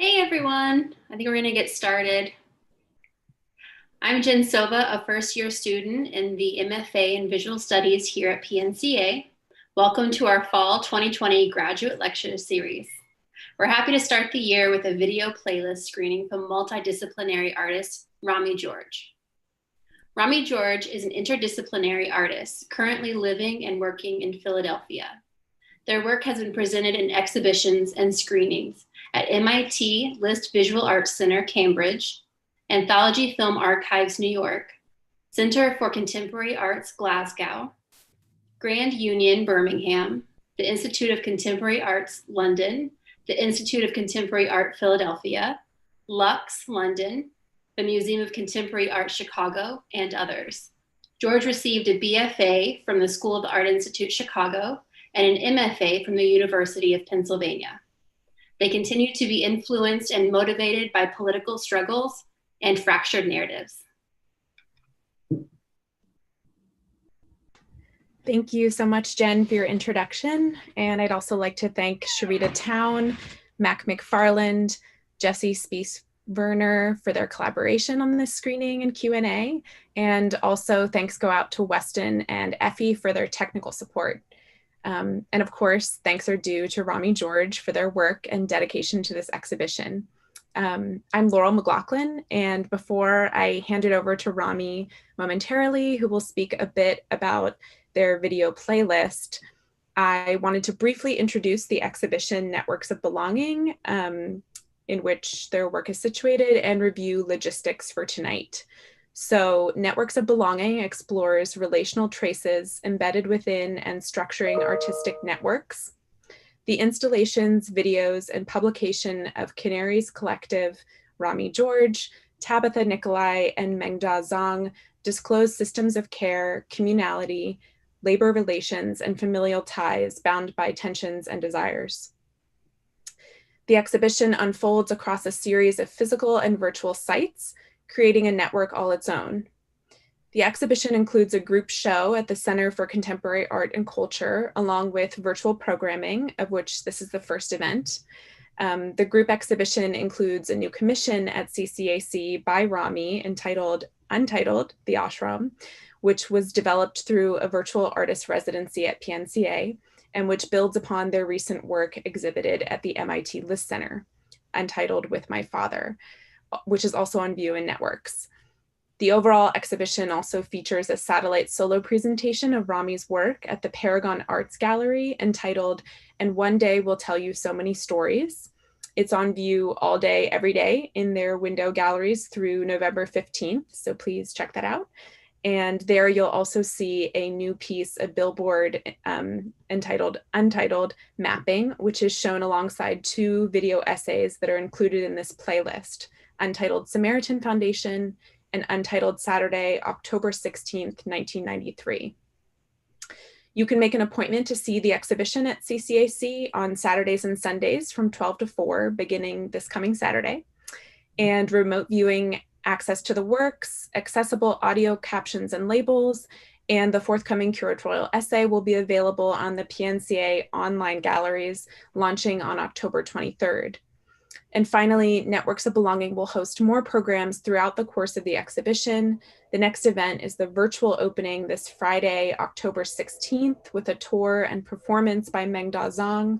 Hey everyone, I think we're going to get started. I'm Jen Sova, a first year student in the MFA in Visual Studies here at PNCA. Welcome to our Fall 2020 Graduate Lecture Series. We're happy to start the year with a video playlist screening from multidisciplinary artist Rami George. Rami George is an interdisciplinary artist currently living and working in Philadelphia. Their work has been presented in exhibitions and screenings at MIT List Visual Arts Center, Cambridge, Anthology Film Archives, New York, Center for Contemporary Arts, Glasgow, Grand Union, Birmingham, the Institute of Contemporary Arts, London, the Institute of Contemporary Art, Philadelphia, Lux, London, the Museum of Contemporary Art, Chicago, and others. George received a BFA from the School of the Art Institute, Chicago, and an MFA from the University of Pennsylvania. They continue to be influenced and motivated by political struggles and fractured narratives. Thank you so much, Jen, for your introduction. And I'd also like to thank Sharita Towne, Mac McFarland, Jesse Spies-Werner for their collaboration on this screening and Q&A. And also thanks go out to Weston and Effie for their technical support. And of course, thanks are due to Rami George for their work and dedication to this exhibition. I'm Laurel McLaughlin, and before I hand it over to Rami momentarily, who will speak a bit about their video playlist, I wanted to briefly introduce the exhibition Networks of Belonging, in which their work is situated, and review logistics for tonight. So Networks of Belonging explores relational traces embedded within and structuring artistic networks. The installations, videos, and publication of Canaries Collective, Rami George, Tabitha Nicolai, and Mengda Zhang disclose systems of care, communality, labor relations, and familial ties bound by tensions and desires. The exhibition unfolds across a series of physical and virtual sites, creating a network all its own. The exhibition includes a group show at the Center for Contemporary Art and Culture, along with virtual programming, of which this is the first event. The group exhibition includes a new commission at CCAC by Rami entitled Untitled, the Ashram, which was developed through a virtual artist residency at PNCA, and which builds upon their recent work exhibited at the MIT List Center, Untitled with My Father, which is also on view in Networks. The overall exhibition also features a satellite solo presentation of Rami's work at the Paragon Arts Gallery entitled And One Day We'll Tell You So Many Stories. It's on view all day, every day in their window galleries through November 15th, so please check that out. And there you'll also see a new piece, a billboard entitled Untitled Mapping, which is shown alongside two video essays that are included in this playlist, Untitled Samaritan Foundation and Untitled Saturday, October 16th, 1993. You can make an appointment to see the exhibition at CCAC on Saturdays and Sundays from 12 to 4, beginning this coming Saturday. And remote viewing access to the works, accessible audio captions and labels, and the forthcoming curatorial essay will be available on the PNCA online galleries launching on October 23rd. And finally, Networks of Belonging will host more programs throughout the course of the exhibition. The next event is the virtual opening this Friday, October 16th, with a tour and performance by Mengda Zhang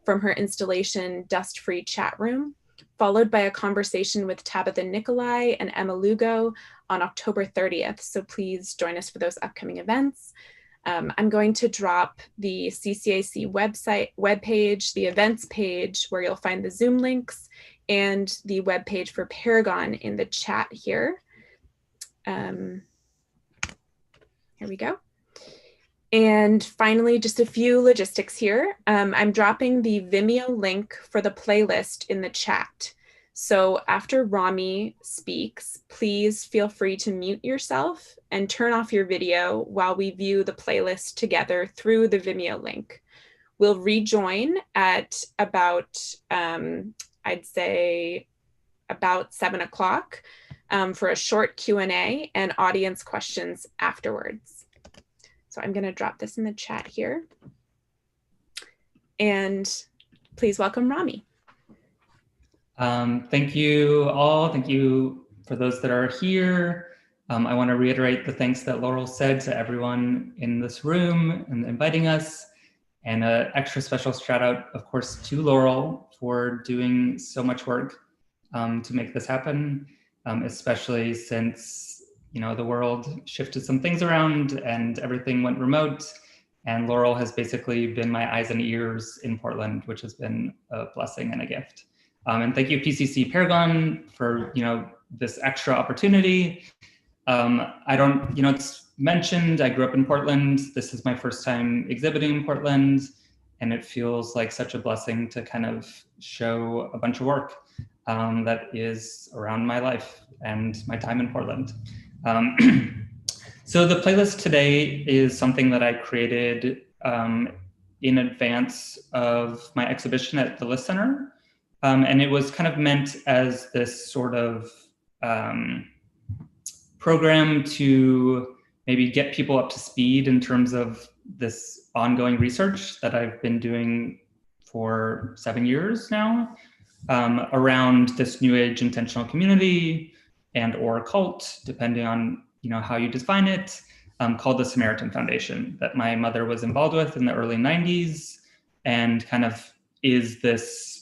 from her installation Dust Free Chat Room, followed by a conversation with Tabitha Nicolai and Emma Lugo on October 30th. So please join us for those upcoming events. I'm going to drop the CCAC webpage, the events page where you'll find the Zoom links, and the webpage for Paragon in the chat here. Here we go. And finally, just a few logistics here. I'm dropping the Vimeo link for the playlist in the chat. So after Rami speaks, please feel free to mute yourself and turn off your video while we view the playlist together through the Vimeo link. We'll rejoin at about, I'd say about 7 o'clock for a short Q&A and audience questions afterwards. So I'm gonna drop this in the chat here. And please welcome Rami. Thank you all. Thank you for those that are here. I want to reiterate the thanks that Laurel said to everyone in this room and inviting us. And an extra special shout out, of course, to Laurel for doing so much work to make this happen, especially since the world shifted some things around and everything went remote. And Laurel has basically been my eyes and ears in Portland, which has been a blessing and a gift. And thank you, PCC Paragon, for this extra opportunity. It's mentioned, I grew up in Portland. This is my first time exhibiting in Portland, and it feels like such a blessing to kind of show a bunch of work that is around my life and my time in Portland. So the playlist today is something that I created in advance of my exhibition at the List Center. And it was kind of meant as this sort of program to maybe get people up to speed in terms of this ongoing research that I've been doing for 7 years now around this New Age intentional community and or cult, depending on how you define it, called the Samaritan Foundation that my mother was involved with in the early 90s and kind of is this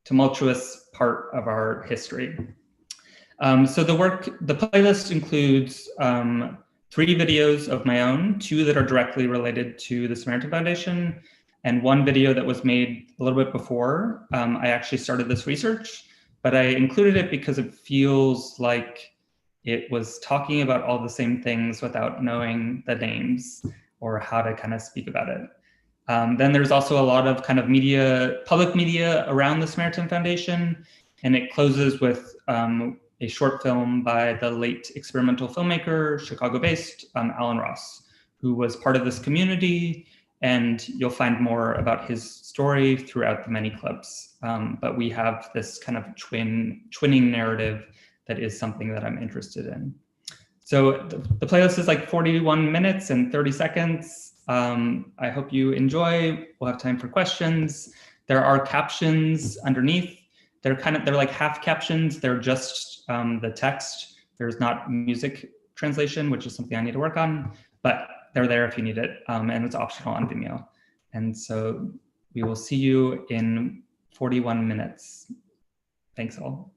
tumultuous part of our history. So the playlist includes 3 videos of my own, 2 that are directly related to the Samaritan Foundation, and 1 video that was made a little bit before I actually started this research, but I included it because it feels like it was talking about all the same things without knowing the names or how to kind of speak about it. Then there's also a lot of kind of public media around the Samaritan Foundation, and it closes with a short film by the late experimental filmmaker, Chicago-based Alan Ross, who was part of this community, and you'll find more about his story throughout the many clips. But we have this kind of twinning narrative that is something that I'm interested in. So the playlist is like 41 minutes and 30 seconds. I hope you enjoy. We'll have time for questions. There are captions underneath. They're like half captions. They're just the text. There's not music translation, which is something I need to work on, but they're there if you need it, and it's optional on Vimeo. And so we will see you in 41 minutes. Thanks all.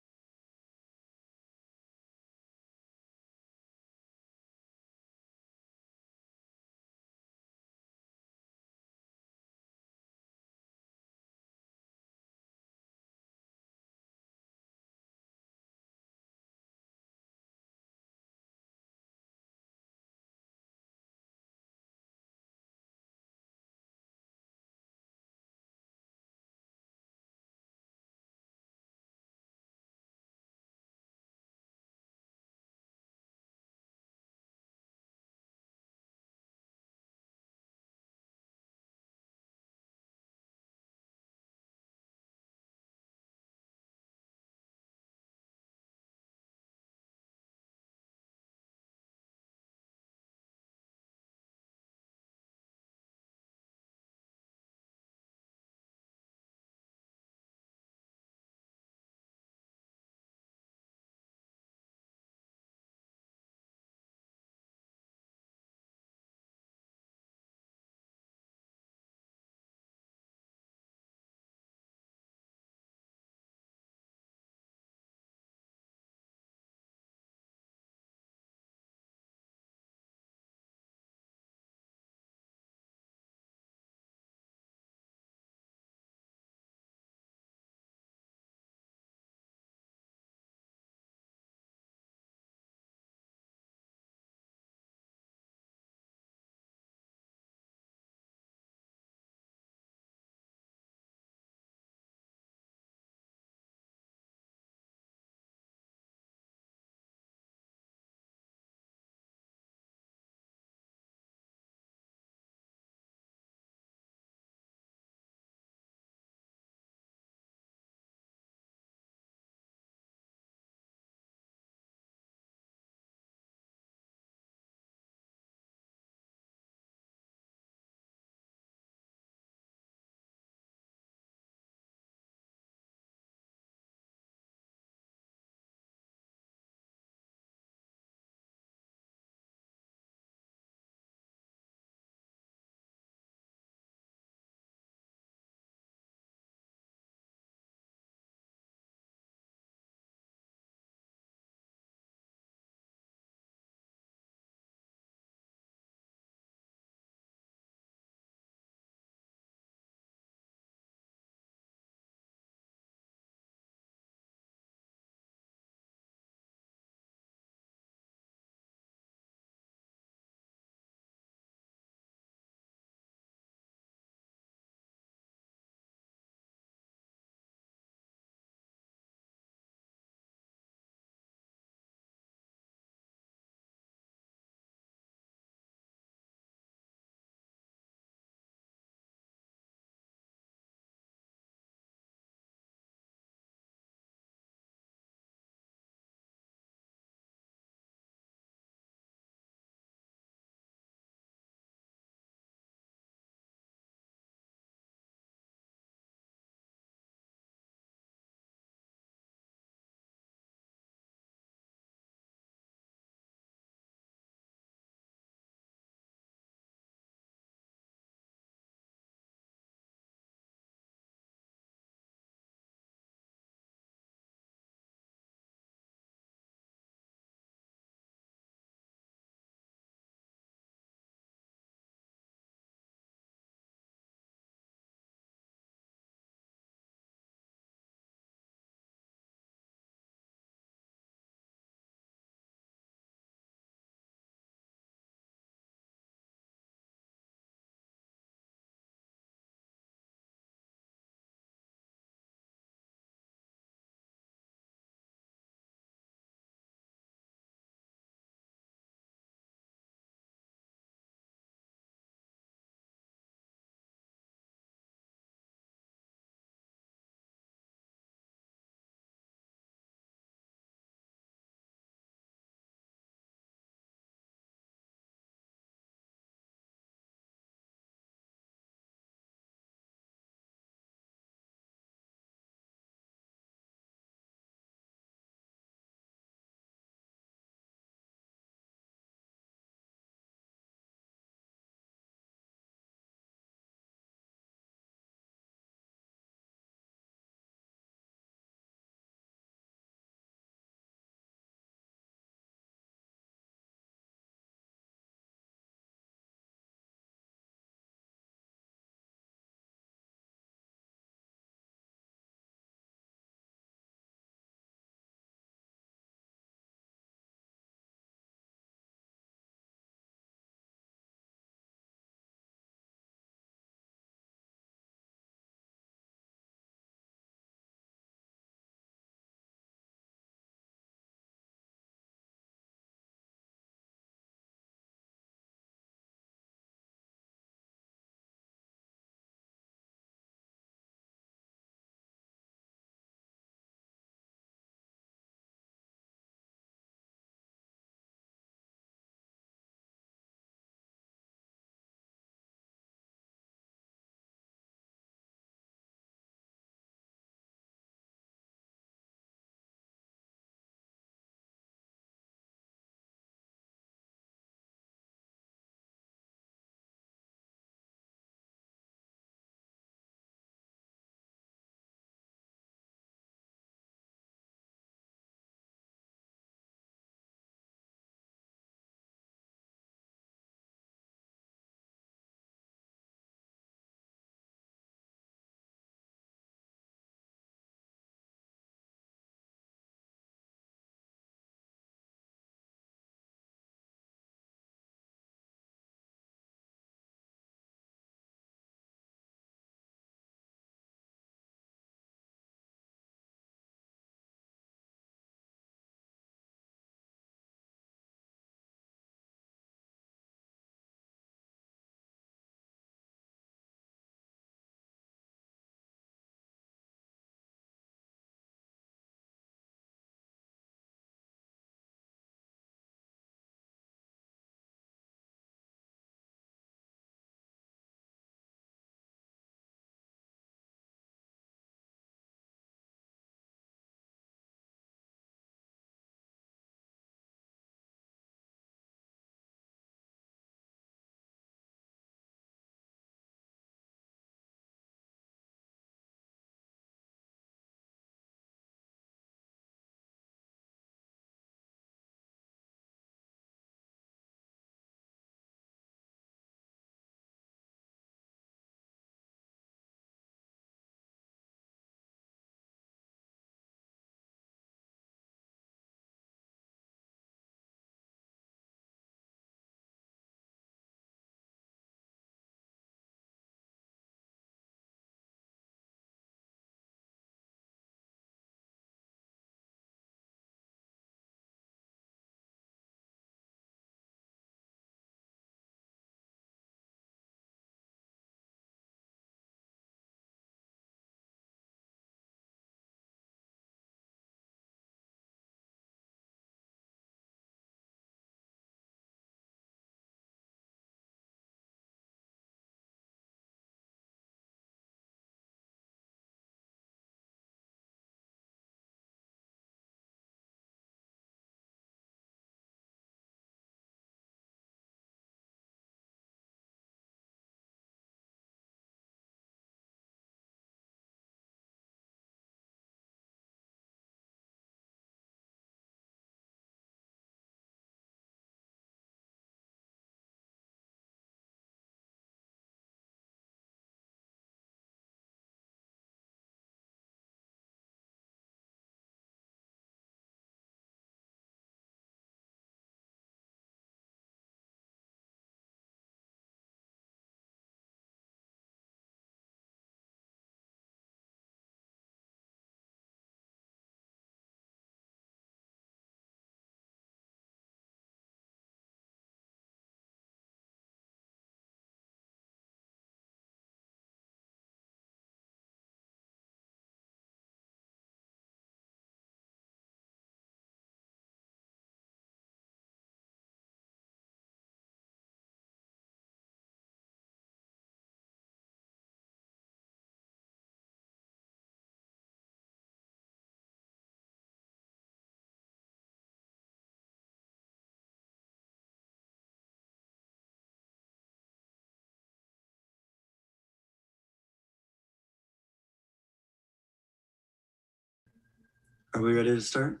Are we ready to start?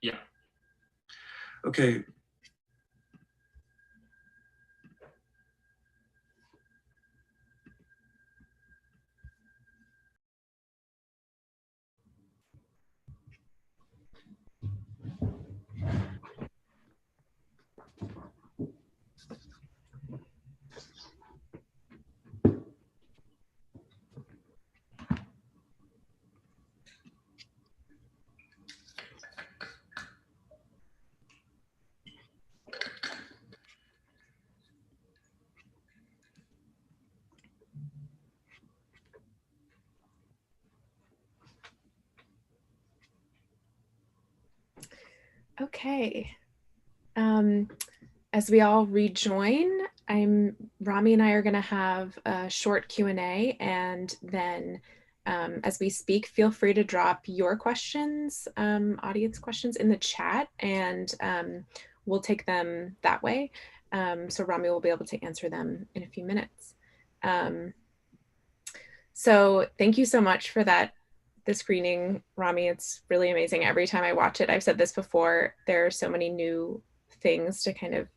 Yeah. Okay. Okay. As we all rejoin, Rami and I are going to have a short Q&A, and then as we speak, feel free to drop your questions, audience questions, in the chat, and we'll take them that way. So Rami will be able to answer them in a few minutes. So thank you so much for the screening, Rami. It's really amazing. Every time I watch it, I've said this before, there are so many new things to kind of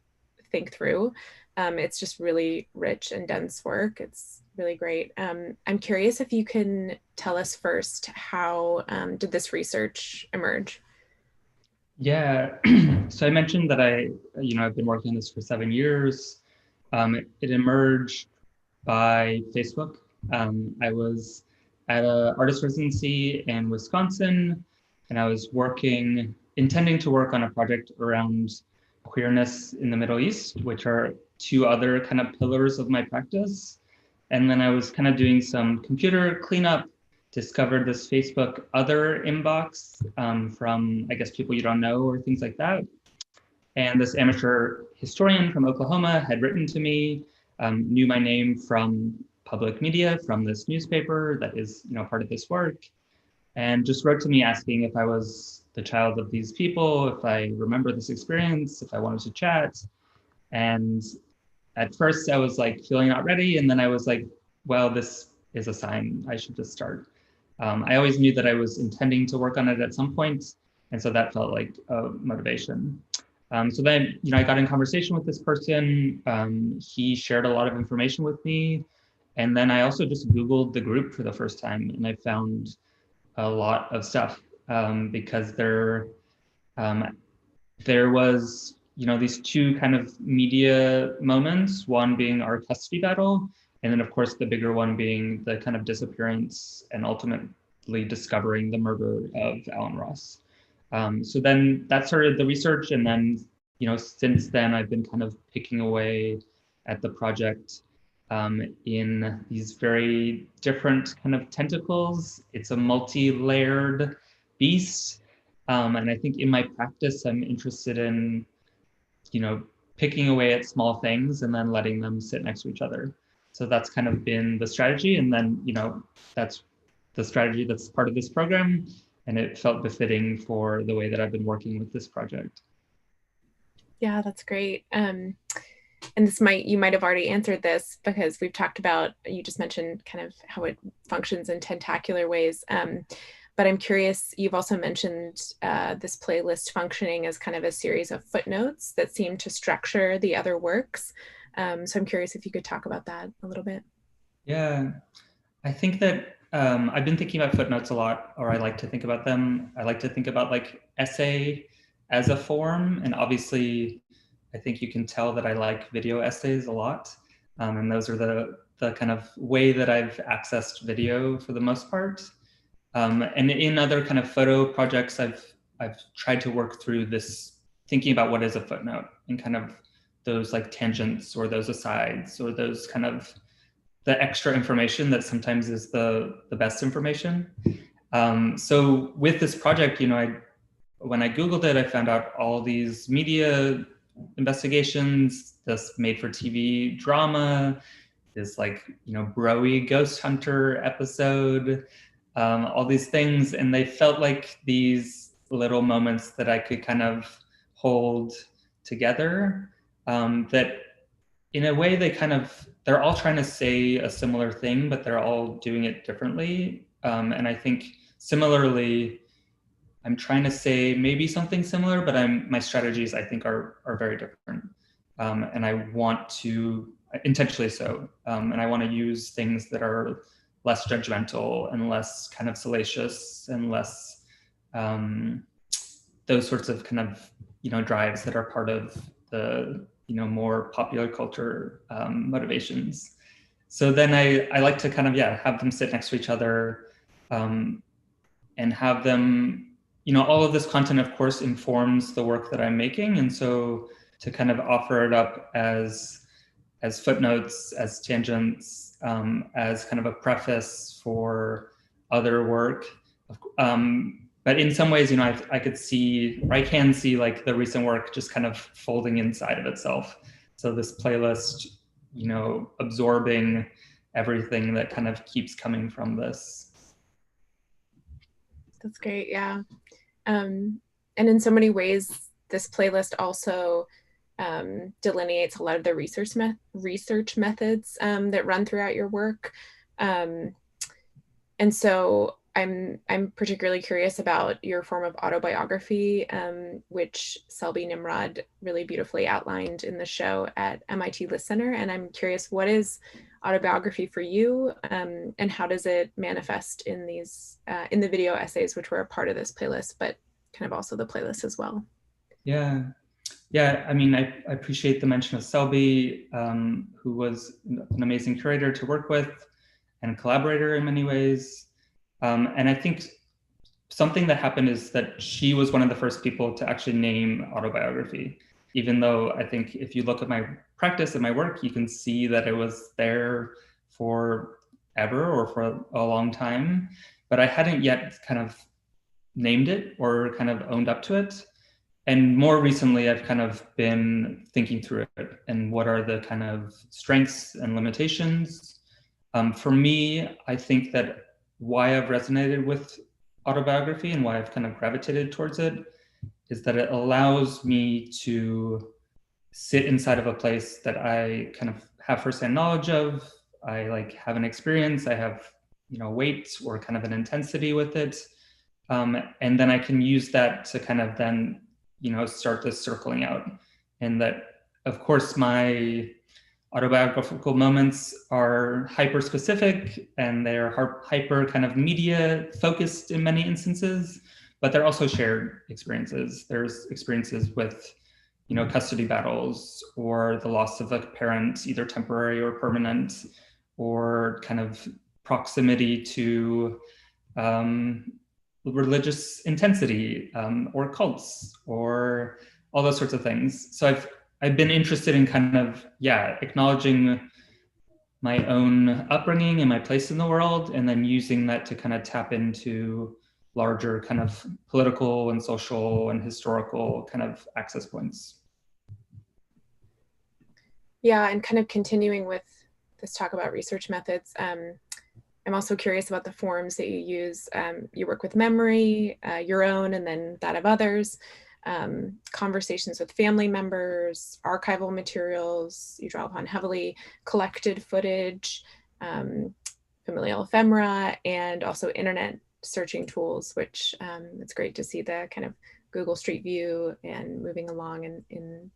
think through. It's just really rich and dense work. It's really great. I'm curious if you can tell us first, how did this research emerge? Yeah, so I mentioned that I've been working on this for 7 years. It emerged by Facebook. I was at an artist residency in Wisconsin, and I was intending to work on a project around queerness in the Middle East, which are two other kind of pillars of my practice. And then I was kind of doing some computer cleanup, discovered this Facebook other inbox from, I guess, people you don't know or things like that. And this amateur historian from Oklahoma had written to me, knew my name from public media, from this newspaper that is, part of this work, and just wrote to me asking if I was the child of these people, if I remember this experience, if I wanted to chat. And at first I was like feeling not ready. And then I was like, well, this is a sign I should just start. I always knew that I was intending to work on it at some point. And so that felt like a motivation. So then, I got in conversation with this person. He shared a lot of information with me. And then I also just Googled the group for the first time, and I found a lot of stuff because there was, these two kind of media moments, one being our custody battle, and then of course the bigger one being the kind of disappearance and ultimately discovering the murder of Alan Ross. So then that started the research, and then, since then I've been kind of picking away at the project in these very different kind of tentacles. It's a multi-layered beast. And I think in my practice, I'm interested in, picking away at small things and then letting them sit next to each other. So that's kind of been the strategy. And then, that's the strategy that's part of this program. And it felt befitting for the way that I've been working with this project. Yeah, that's great. And you might have already answered this, because we've talked about, you just mentioned kind of how it functions in tentacular ways. But I'm curious, you've also mentioned this playlist functioning as kind of a series of footnotes that seem to structure the other works. So I'm curious if you could talk about that a little bit. Yeah, I think that I've been thinking about footnotes a lot, or I like to think about them. I like to think about like essay as a form, and obviously I think you can tell that I like video essays a lot. And those are the kind of way that I've accessed video for the most part. And in other kind of photo projects, I've tried to work through this, thinking about what is a footnote and kind of those like tangents or those asides or those kind of the extra information that sometimes is the best information. So with this project, when I Googled it, I found out all these media investigations, this made for TV drama, this like, bro-y ghost hunter episode, all these things. And they felt like these little moments that I could kind of hold together, that in a way they're all trying to say a similar thing, but they're all doing it differently. And I think similarly, I'm trying to say maybe something similar, but my strategies I think are very different. And I want to, intentionally so, and I want to use things that are less judgmental and less kind of salacious and less those sorts of kind of, drives that are part of the, more popular culture motivations. So then I like to kind of, have them sit next to each other and have them, all of this content, of course, informs the work that I'm making. And so to kind of offer it up as footnotes, as tangents, as kind of a preface for other work. But in some ways, I could see, or I can see like the recent work just kind of folding inside of itself. So this playlist, absorbing everything that kind of keeps coming from this. That's great, yeah. And in so many ways, this playlist also delineates a lot of the research methods that run throughout your work. And so I'm particularly curious about your form of autobiography, which Selby Nimrod really beautifully outlined in the show at MIT Listener. And I'm curious, what is autobiography for you, and how does it manifest in these in the video essays, which were a part of this playlist, but kind of also the playlist as well? Yeah, I mean, I appreciate the mention of Selby, who was an amazing curator to work with and collaborator in many ways. And I think something that happened is that she was one of the first people to actually name autobiography, even though I think if you look at my practice and my work, you can see that it was there for ever or for a long time, but I hadn't yet kind of named it or kind of owned up to it. And more recently, I've kind of been thinking through it and what are the kind of strengths and limitations. For me, I think that why I've resonated with autobiography and why I've kind of gravitated towards it is that it allows me to sit inside of a place that I kind of have firsthand knowledge of. I like have an experience, I have, weight or kind of an intensity with it. And then I can use that to kind of then, start this circling out. And that, of course, my autobiographical moments are hyper specific and they're hyper kind of media focused in many instances, but they're also shared experiences. There's experiences with, custody battles or the loss of a parent, either temporary or permanent, or kind of proximity to religious intensity or cults or all those sorts of things. So I've been interested in kind of, acknowledging my own upbringing and my place in the world, and then using that to kind of tap into larger kind of political and social and historical kind of access points. Yeah, and kind of continuing with this talk about research methods, I'm also curious about the forms that you use. You work with memory, your own, and then that of others, conversations with family members, archival materials, you draw upon heavily collected footage, familial ephemera, and also internet searching tools, which it's great to see the kind of Google Street View and moving along in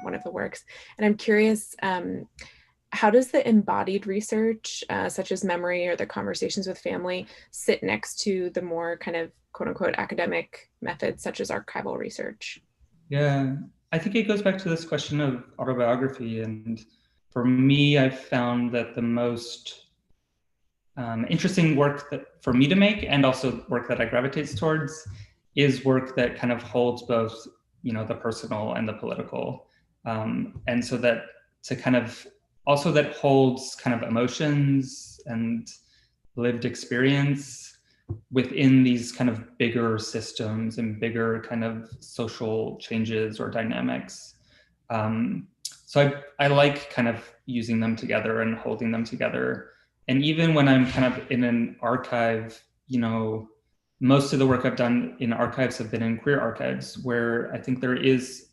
one of the works. And I'm curious, how does the embodied research, such as memory or the conversations with family, sit next to the more kind of quote unquote academic methods, such as archival research? Yeah, I think it goes back to this question of autobiography. And for me, I've found that the most interesting work that for me to make, and also work that I gravitate towards, is work that kind of holds both, the personal and the political. And so that to kind of also that holds kind of emotions and lived experience within these kind of bigger systems and bigger kind of social changes or dynamics. So I like kind of using them together and holding them together. And even when I'm kind of in an archive, most of the work I've done in archives have been in queer archives, where I think there is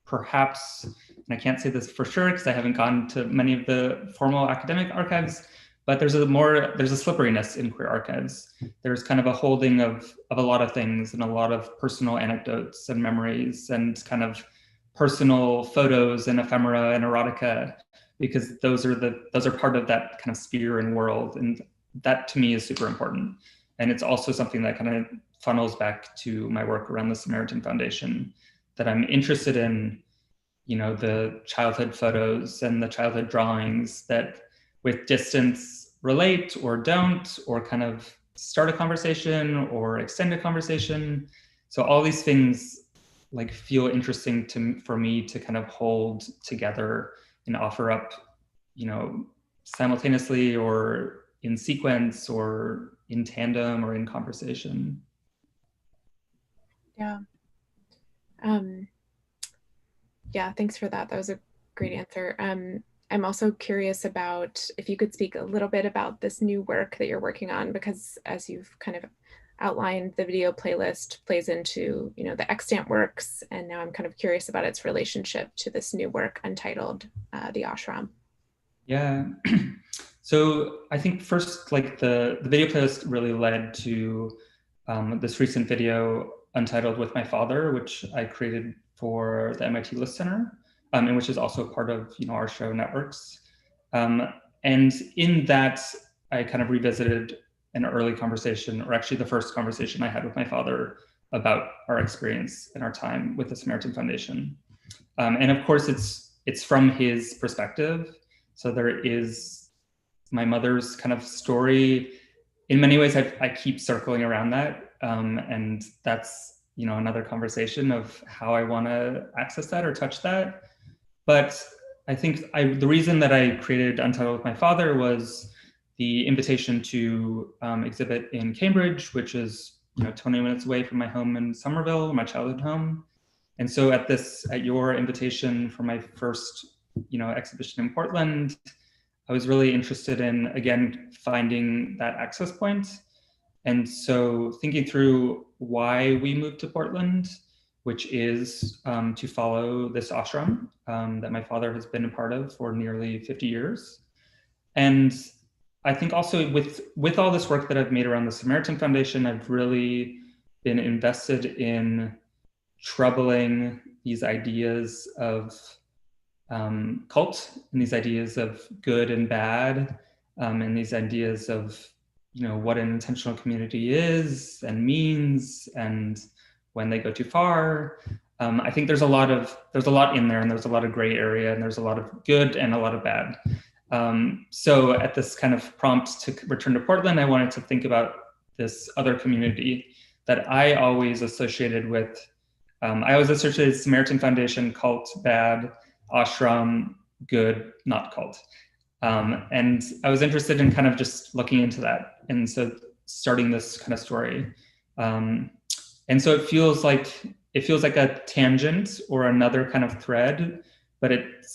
perhaps, and I can't say this for sure because I haven't gone to many of the formal academic archives, but there's a slipperiness in queer archives. There's kind of a holding of a lot of things and a lot of personal anecdotes and memories and kind of personal photos and ephemera and erotica, because those are part of that kind of sphere and world. And that to me is super important. And it's also something that kind of funnels back to my work around the Samaritan Foundation, that I'm interested in, the childhood photos and the childhood drawings that with distance relate or don't, or kind of start a conversation or extend a conversation. So all these things like feel interesting for me to kind of hold together and offer up, simultaneously or in sequence or in tandem or in conversation. Yeah. Yeah, thanks for that. That was a great answer. I'm also curious about if you could speak a little bit about this new work that you're working on, because as you've kind of outlined, the video playlist plays into, the extant works, and now I'm kind of curious about its relationship to this new work, Untitled, the ashram. Yeah. So I think first, like the video playlist really led to this recent video, Untitled with my father, which I created for the MIT List Center, and which is also part of our show Networks. And in that, I kind of revisited an early conversation, or actually the first conversation I had with my father about our experience and our time with the Samaritan Foundation. And of course, it's from his perspective. So there is my mother's kind of story. In many ways, I keep circling around that. And that's, another conversation of how I want to access that or touch that. But I think the reason that I created Untitled with my father was the invitation to exhibit in Cambridge, which is 20 minutes away from my home in Somerville, my childhood home. And so at your invitation for my first exhibition in Portland, I was really interested in, again, finding that access point. And so thinking through why we moved to Portland, which is to follow this ashram that my father has been a part of for nearly 50 years. And I think also with all this work that I've made around the Samaritan Foundation, I've really been invested in troubling these ideas of cult, and these ideas of good and bad, and these ideas of what an intentional community is and means, and when they go too far. I think there's a lot in there, and there's a lot of gray area, and there's a lot of good and a lot of bad. So at this kind of prompt to return to Portland, I wanted to think about this other community that I always associated with. I always associated Samaritan Foundation, cult, bad, ashram, good, not cult. And I was interested in kind of just looking into that. And so starting this kind of story. And so it feels like a tangent or another kind of thread, but it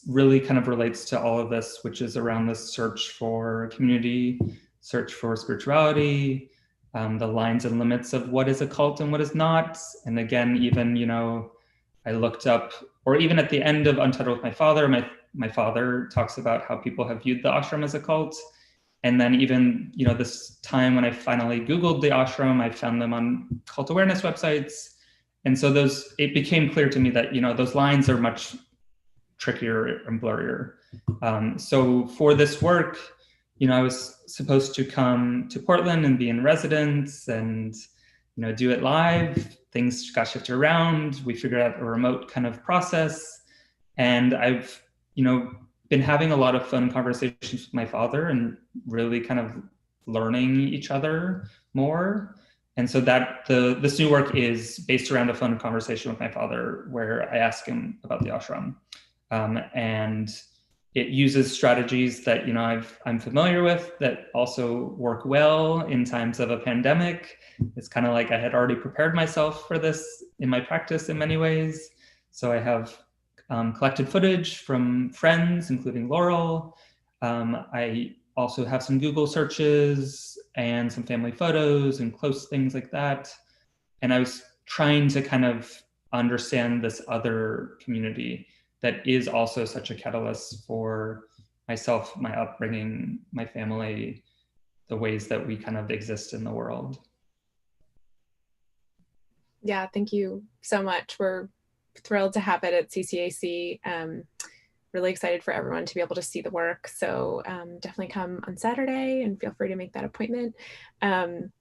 really kind of relates to all of this, which is around this search for community, search for spirituality, the lines and limits of what is a cult and what is not. And again, even, I looked up, or even at the end of Untitled with my father, my father talks about how people have viewed the ashram as a cult. And then even, this time when I finally Googled the ashram, I found them on cult awareness websites. And so it became clear to me that, those lines are much trickier and blurrier. So for this work, I was supposed to come to Portland and be in residence and, do it live. Things got shifted around. We figured out a remote kind of process. And I've, been having a lot of fun conversations with my father and really kind of learning each other more. And so this new work is based around a fun conversation with my father where I ask him about the ashram. And it uses strategies that I'm familiar with that also work well in times of a pandemic. It's kind of like I had already prepared myself for this in my practice in many ways. So I have collected footage from friends, including Laurel. I also have some Google searches and some family photos and close things like that. And I was trying to kind of understand this other community that is also such a catalyst for myself, my upbringing, my family, the ways that we kind of exist in the world. Yeah, thank you so much. We're thrilled to have it at CCAC. Really excited for everyone to be able to see the work. So definitely come on Saturday and feel free to make that appointment. And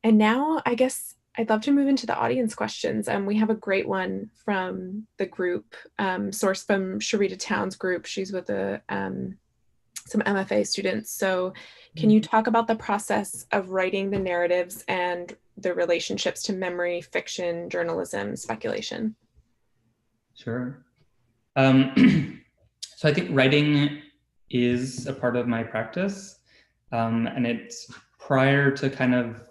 now I guess I'd love to move into the audience questions. We have a great one from the group, sourced from Sharita Towne's group. She's with some MFA students. So can you talk about the process of writing the narratives and the relationships to memory, fiction, journalism, speculation? Sure. So I think writing is a part of my practice. And it's prior to kind of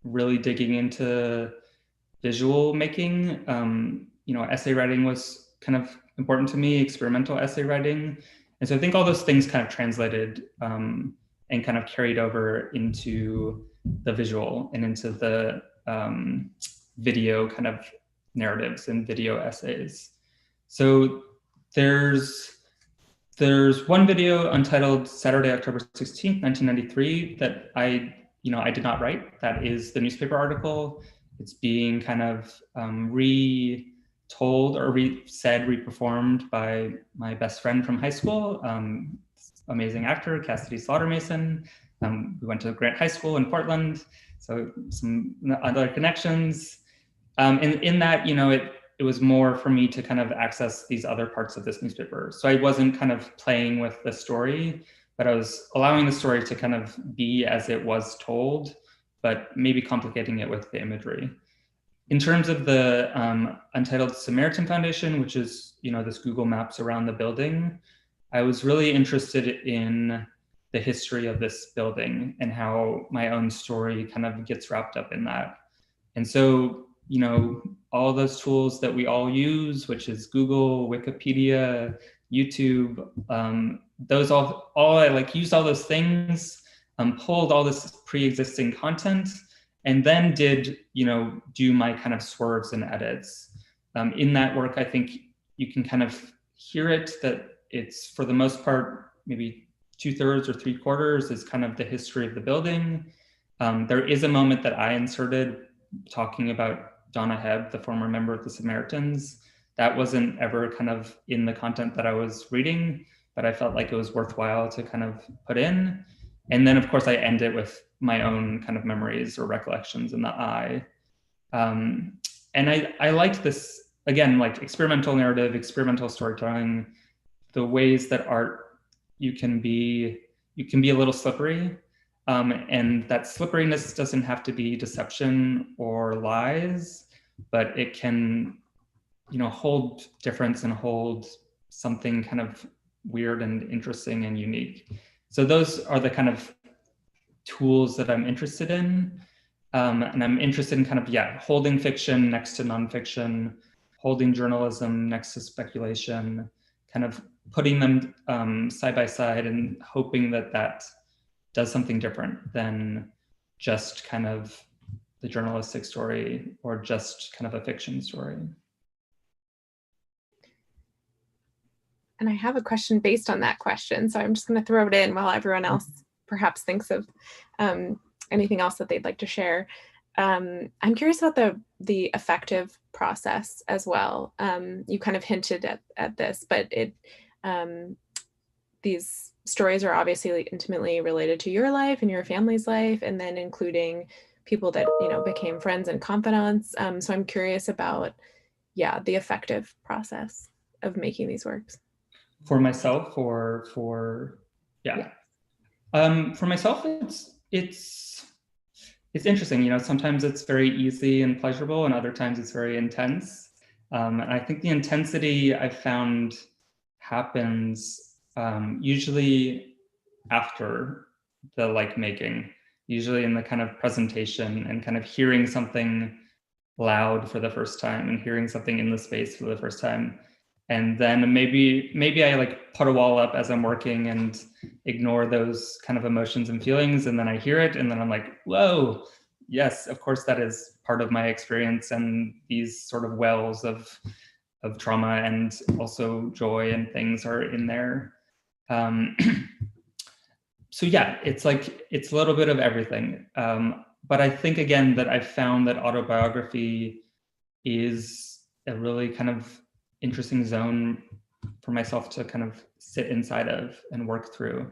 really digging into visual making, essay writing was kind of important to me, experimental essay writing. And so I think all those things kind of translated and kind of carried over into the visual and into the video kind of narratives and video essays. So there's one video untitled Saturday, October 16th, 1993 that I did not write. That is the newspaper article. It's being kind of retold or reperformed by my best friend from high school, amazing actor, Cassidy Slaughter-Mason. We went to Grant High School in Portland, so some other connections. In that, it was more for me to kind of access these other parts of this newspaper. So I wasn't kind of playing with the story, but I was allowing the story to kind of be as it was told, but maybe complicating it with the imagery. In terms of the Untitled Samaritan Foundation, which is, this Google Maps around the building, I was really interested in the history of this building and how my own story kind of gets wrapped up in that. And so, all those tools that we all use, which is Google, Wikipedia, YouTube, those all I used all those things, pulled all this pre-existing content, and then did, do my kind of swerves and edits. In that work, I think you can kind of hear it, that it's, for the most part, maybe 2/3 or 3/4 is kind of the history of the building. There is a moment that I inserted talking about Donna Hebb, the former member of the Samaritans. That wasn't ever kind of in the content that I was reading, but I felt like it was worthwhile to kind of put in. And then, of course, I end it with my own kind of memories or recollections in the eye. And I liked this, again, like experimental narrative, experimental storytelling, the ways that art, you can be a little slippery. And that slipperiness doesn't have to be deception or lies, but it can, hold difference and hold something kind of weird and interesting and unique. So those are the kind of tools that I'm interested in. And I'm interested in kind of, holding fiction next to nonfiction, holding journalism next to speculation, kind of putting them side by side and hoping that does something different than just kind of the journalistic story or just kind of a fiction story. And I have a question based on that question, so I'm just going to throw it in while everyone else perhaps thinks of anything else that they'd like to share. I'm curious about the effective process as well. You kind of hinted at this, but these stories are obviously intimately related to your life and your family's life, and then including people that became friends and confidants. So I'm curious about the effective process of making these works. For myself, or for for myself, it's interesting. Sometimes it's very easy and pleasurable, and other times it's very intense. And I think the intensity I've found happens usually after the making, usually in the kind of presentation and kind of hearing something loud for the first time and hearing something in the space for the first time. And then maybe I put a wall up as I'm working and ignore those kind of emotions and feelings. And then I hear it and then I'm like, whoa, yes, of course that is part of my experience. And these sort of wells of trauma and also joy and things are in there. So yeah, it's like, it's a little bit of everything. But I think, again, that I've found that autobiography is a really kind of interesting zone for myself to kind of sit inside of and work through.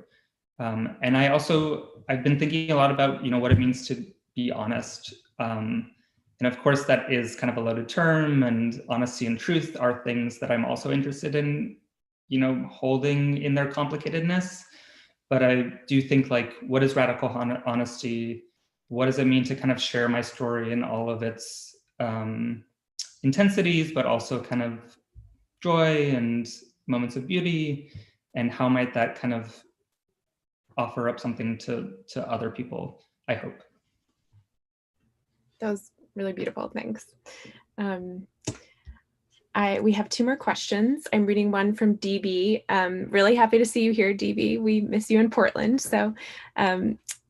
And I've been thinking a lot about, what it means to be honest. And of course, that is kind of a loaded term, and honesty and truth are things that I'm also interested in, holding in their complicatedness. But I do think, like, what is radical honesty? What does it mean to kind of share my story in all of its intensities, but also kind of joy and moments of beauty? And how might that kind of offer up something to other people, I hope. That was really beautiful, thanks. We have 2 more questions. I'm reading one from DB. Really happy to see you here, DB. We miss you in Portland. So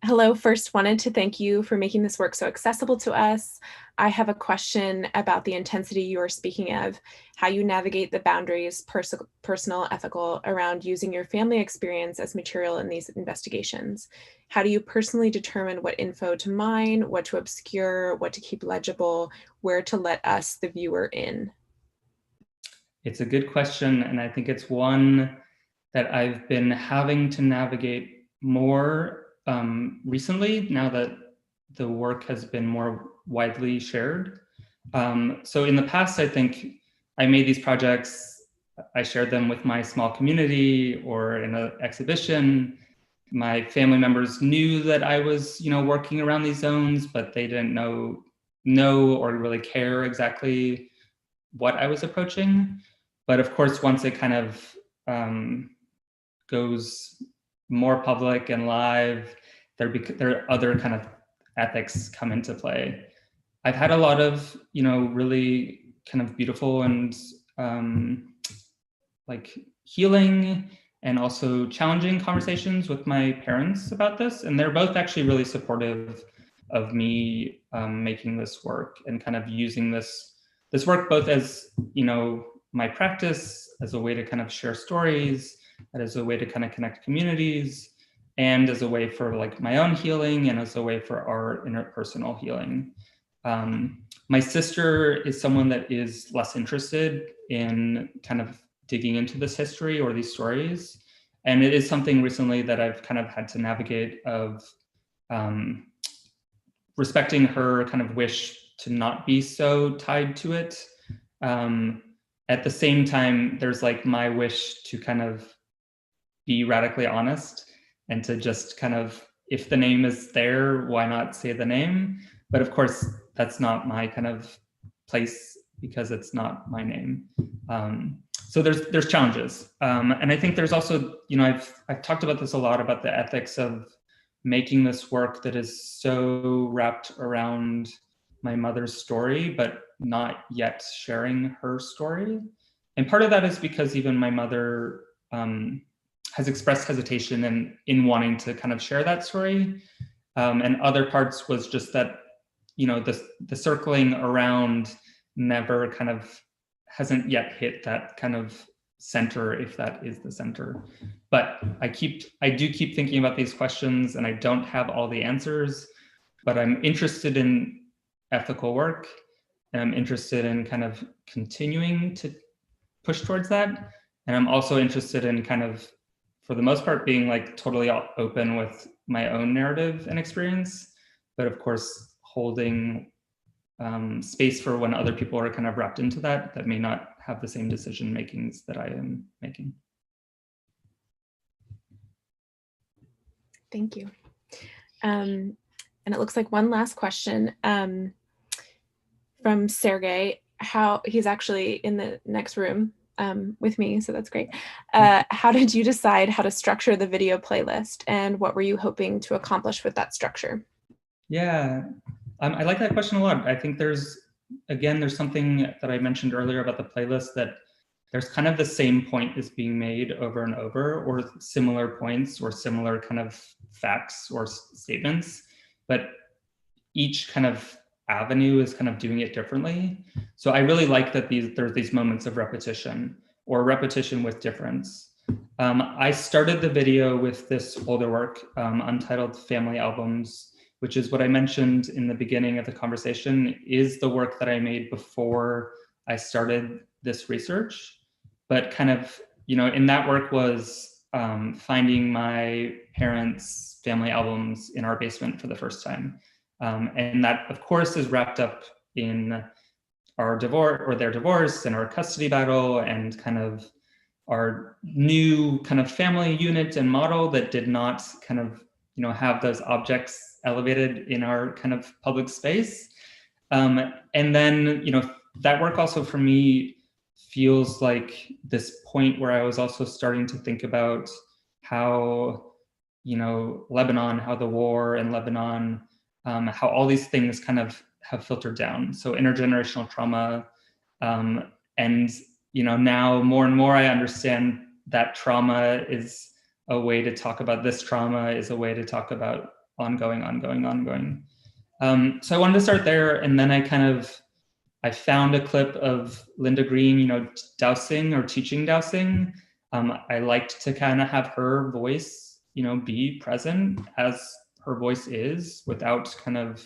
hello, first wanted to thank you for making this work so accessible to us. I have a question about the intensity you are speaking of, how you navigate the boundaries, personal, ethical, around using your family experience as material in these investigations. How do you personally determine what info to mine, what to obscure, what to keep legible, where to let us, the viewer, in? It's a good question, and I think it's one that I've been having to navigate more recently, now that the work has been more widely shared. So in the past, I think I made these projects, I shared them with my small community or in an exhibition. My family members knew that I was, working around these zones, but they didn't know or really care exactly what I was approaching. But of course, once it kind of goes more public and live, there are other kind of ethics come into play. I've had a lot of, really kind of beautiful and like healing and also challenging conversations with my parents about this. And they're both actually really supportive of me making this work and kind of using this work both as, my practice, as a way to kind of share stories, and as a way to kind of connect communities, and as a way for like my own healing and as a way for our interpersonal healing. My sister is someone that is less interested in kind of digging into this history or these stories. And it is something recently that I've kind of had to navigate of respecting her kind of wish to not be so tied to it. At the same time, there's like my wish to kind of be radically honest and to just kind of, if the name is there, why not say the name? But of course, that's not my kind of place because it's not my name. So there's challenges. And I think there's also, I've talked about this a lot, about the ethics of making this work that is so wrapped around my mother's story, but not yet sharing her story. And part of that is because even my mother has expressed hesitation in wanting to kind of share that story. And other parts was just that, the circling around never kind of hasn't yet hit that kind of center, if that is the center. But I do keep thinking about these questions, and I don't have all the answers, but I'm interested in ethical work, and I'm interested in kind of continuing to push towards that. And I'm also interested in kind of, for the most part, being like totally open with my own narrative and experience, but of course, holding space for when other people are kind of wrapped into that may not have the same decision makings that I am making. Thank you. And it looks like one last question from Sergey. He's actually in the next room with me, so that's great. How did you decide how to structure the video playlist, and what were you hoping to accomplish with that structure? Yeah, I like that question a lot. I think there's something that I mentioned earlier about the playlist, that there's kind of the same point is being made over and over, or similar points or similar kind of facts or statements, but each kind of avenue is kind of doing it differently. So I really like that there's these moments of repetition, or repetition with difference. I started the video with this older work, Untitled Family Albums, which is what I mentioned in the beginning of the conversation, is the work that I made before I started this research. But kind of, in that work was finding my parents' family albums in our basement for the first time. And that, of course, is wrapped up in our divorce or their divorce and our custody battle and kind of our new kind of family unit and model that did not kind of, have those objects elevated in our kind of public space. And then, that work also for me feels like this point where I was also starting to think about how, Lebanon, how the war in Lebanon, how all these things kind of have filtered down. So intergenerational trauma, and now more and more I understand that trauma is a way to talk about this trauma, is a way to talk about ongoing. So I wanted to start there, and then I found a clip of Linda Green, dowsing or teaching dowsing. I liked to kind of have her voice, be present as her voice is without kind of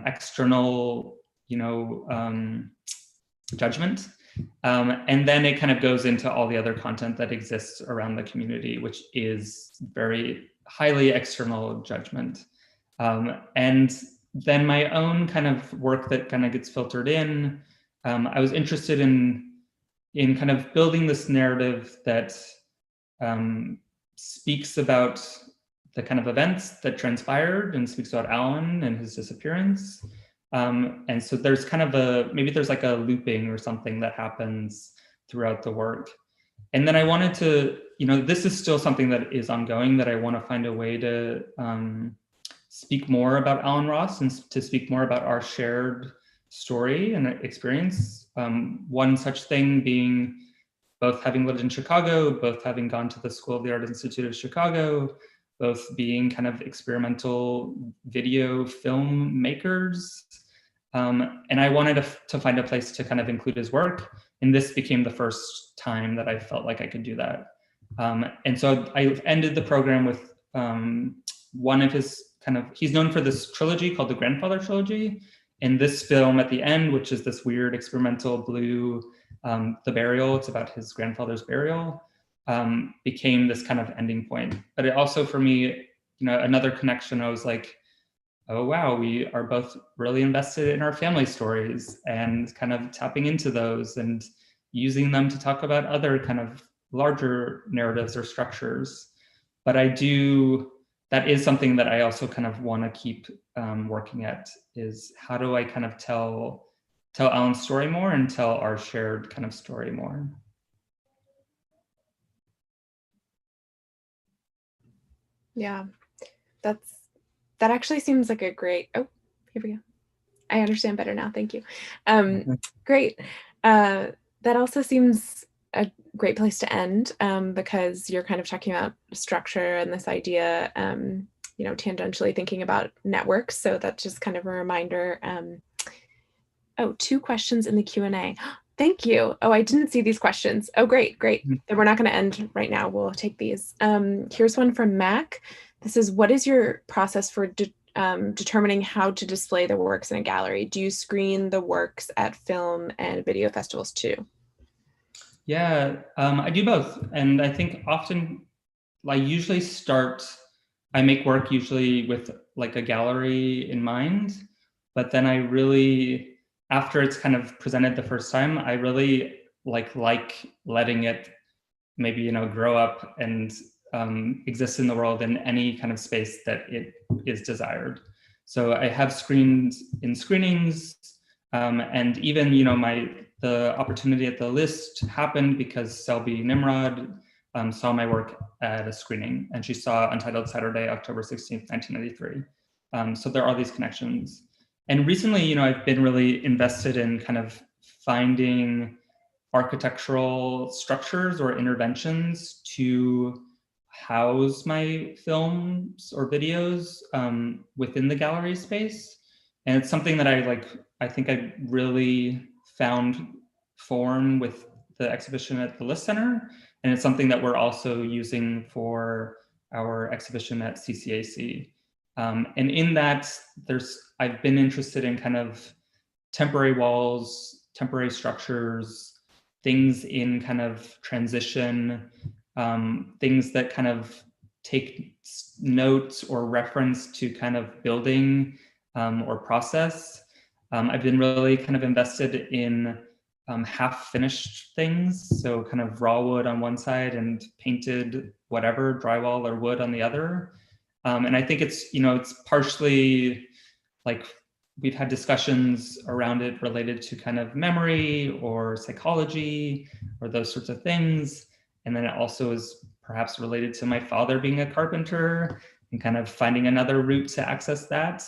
external, judgment. And then it kind of goes into all the other content that exists around the community, which is very highly external judgment. And then my own kind of work that kind of gets filtered in, I was interested in kind of building this narrative that speaks about the kind of events that transpired and speaks about Alan and his disappearance. And so there's kind of maybe there's like a looping or something that happens throughout the work. And then I wanted to, this is still something that is ongoing, that I want to find a way to speak more about Alan Ross and to speak more about our shared story and experience. One such thing being both having lived in Chicago, both having gone to the School of the Art Institute of Chicago, both being kind of experimental video film makers. And I wanted to find a place to kind of include his work. And this became the first time that I felt like I could do that. And so I ended the program with one of his he's known for this trilogy called the Grandfather Trilogy. And this film at the end, which is this weird experimental blue, The Burial, it's about his grandfather's burial, became this kind of ending point. But it also, for me, another connection, I was like, oh, wow, we are both really invested in our family stories and kind of tapping into those and using them to talk about other kind of larger narratives or structures. But that is something that I also kind of want to keep working at, is how do I kind of tell Alan's story more and tell our shared kind of story more. Yeah, that actually seems like a great, oh, here we go. I understand better now, thank you. Great. That also seems a great place to end, because you're kind of talking about structure and this idea, tangentially thinking about networks. So that's just kind of a reminder. Oh, 2 questions in the Q&A. Thank you. Oh, I didn't see these questions. Oh, great. Then we're not going to end right now. We'll take these. Here's one from Mac. This is, what is your process for determining how to display the works in a gallery? Do you screen the works at film and video festivals too? Yeah, I do both. And I think often I make work usually with like a gallery in mind, but then I really, after it's kind of presented the first time, I really like letting it maybe, grow up and exist in the world in any kind of space that it is desired. So I have screened in screenings, and even, the opportunity at the list happened because Selby Nimrod saw my work at a screening, and she saw Untitled Saturday, October 16th, 1993. So there are these connections. And recently, I've been really invested in kind of finding architectural structures or interventions to house my films or videos within the gallery space. And it's something that I think I really found form with the exhibition at the List Center. And it's something that we're also using for our exhibition at CCAC. And in that, I've been interested in kind of temporary walls, temporary structures, things in kind of transition, things that kind of take notes or reference to kind of building or process. I've been really kind of invested in half-finished things, so kind of raw wood on one side and painted whatever, drywall or wood on the other. And I think it's, it's partially like we've had discussions around it related to kind of memory or psychology or those sorts of things. And then it also is perhaps related to my father being a carpenter and kind of finding another route to access that.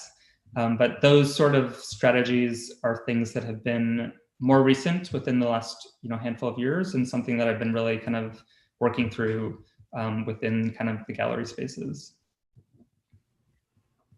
But those sort of strategies are things that have been more recent within the last handful of years, and something that I've been really kind of working through within kind of the gallery spaces.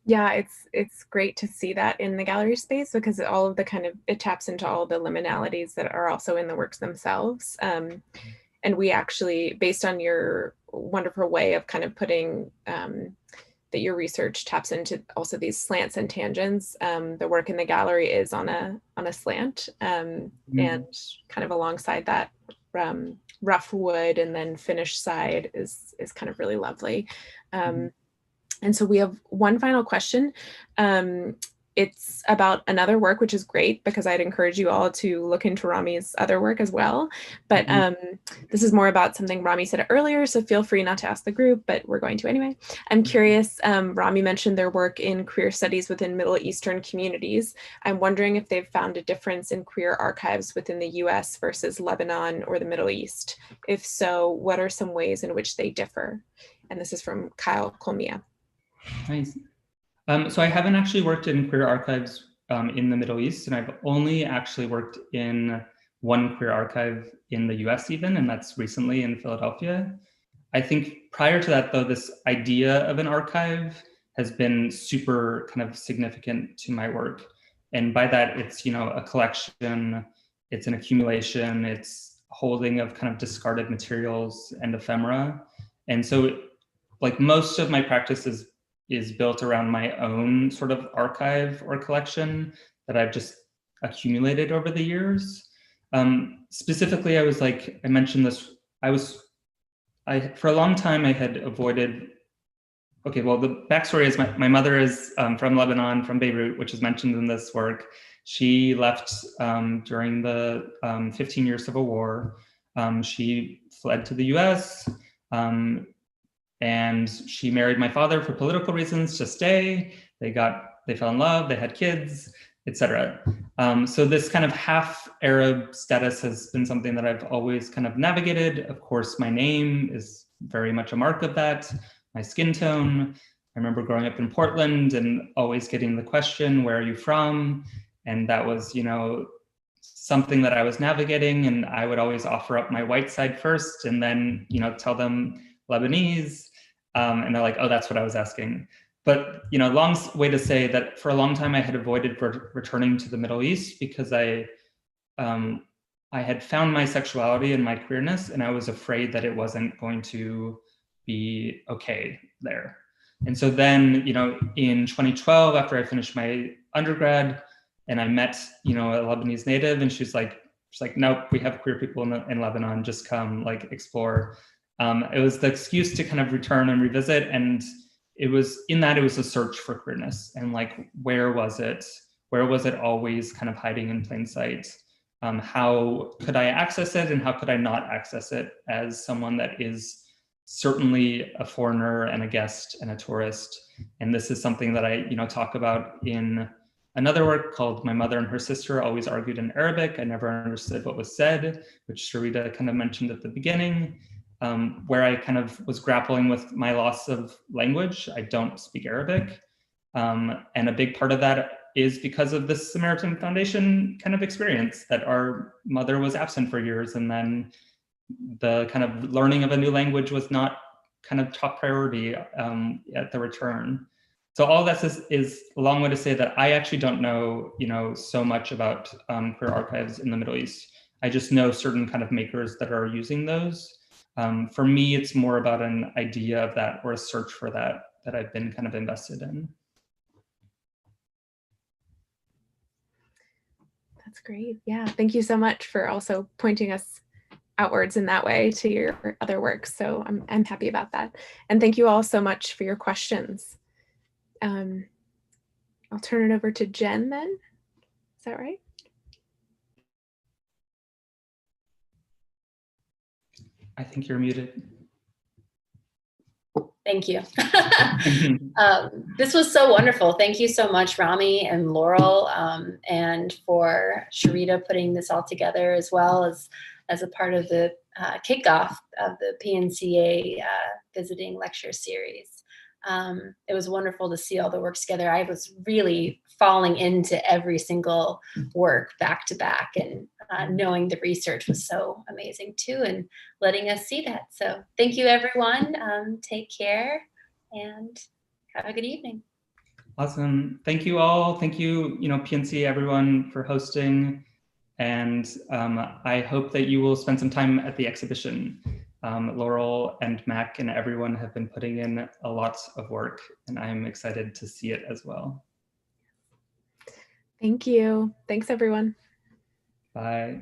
Yeah, it's great to see that in the gallery space, because all of the it taps into all the liminalities that are also in the works themselves. And we actually, based on your wonderful way of kind of putting that your research taps into also these slants and tangents, the work in the gallery is on a slant, and kind of alongside that rough wood and then finished side is kind of really lovely. And so we have one final question. It's about another work, which is great, because I'd encourage you all to look into Rami's other work as well. But this is more about something Rami said earlier, so feel free not to ask the group, but we're going to anyway. I'm curious, Rami mentioned their work in queer studies within Middle Eastern communities. I'm wondering if they've found a difference in queer archives within the US versus Lebanon or the Middle East. If so, what are some ways in which they differ? And this is from Kyle Colmia. Nice. So I haven't actually worked in queer archives in the Middle East, and I've only actually worked in one queer archive in the US even, and that's recently in Philadelphia. I think prior to that, though, this idea of an archive has been super kind of significant to my work. And by that, it's, a collection, it's an accumulation, it's holding of kind of discarded materials and ephemera. And so like most of my practice is built around my own sort of archive or collection that I've just accumulated over the years. Specifically, I mentioned this, for a long time I had avoided, okay, well, the backstory is my mother is from Lebanon, from Beirut, which is mentioned in this work. She left during the 15-year civil war. She fled to the US, and she married my father for political reasons to stay. They fell in love, they had kids, etc. So this kind of half Arab status has been something that I've always kind of navigated. Of course, my name is very much a mark of that, my skin tone. I remember growing up in Portland and always getting the question, where are you from? And that was, something that I was navigating, and I would always offer up my white side first and then, tell them Lebanese, and they're like, oh, that's what I was asking. But, long way to say that for a long time I had avoided returning to the Middle East because I had found my sexuality and my queerness, and I was afraid that it wasn't going to be okay there. And so then, in 2012, after I finished my undergrad, and I met, a Lebanese native, and she's like, nope, we have queer people in Lebanon, just come, explore. It was the excuse to kind of return and revisit, and it was a search for queerness, and where was it always kind of hiding in plain sight? How could I access it, and how could I not access it as someone that is certainly a foreigner and a guest and a tourist? And this is something that I talk about in another work called My Mother and Her Sister Always Argued in Arabic. I never understood what was said, which Sharita kind of mentioned at the beginning, where I kind of was grappling with my loss of language. I don't speak Arabic. And a big part of that is because of this Samaritan Foundation kind of experience, that our mother was absent for years, and then the kind of learning of a new language was not kind of top priority at the return. So all that is a long way to say that I actually don't know, so much about queer archives in the Middle East. I just know certain kind of makers that are using those. For me, it's more about an idea of that or a search for that I've been kind of invested in. That's great. Yeah, thank you so much for also pointing us outwards in that way to your other work. So I'm happy about that. And thank you all so much for your questions. I'll turn it over to Jen then. Is that right? I think you're muted. Thank you. This was so wonderful. Thank you so much, Rami and Laurel, and for Sharita putting this all together, as well as a part of the kickoff of the PNCA visiting lecture series. It was wonderful to see all the works together. I was really falling into every single work back to back, and knowing the research was so amazing too, and letting us see that. So thank you, everyone. Take care and have a good evening. Awesome. Thank you all. Thank you, PNC, everyone, for hosting. And I hope that you will spend some time at the exhibition. Laurel and Mac and everyone have been putting in a lot of work, and I'm excited to see it as well. Thank you. Thanks, everyone. Bye.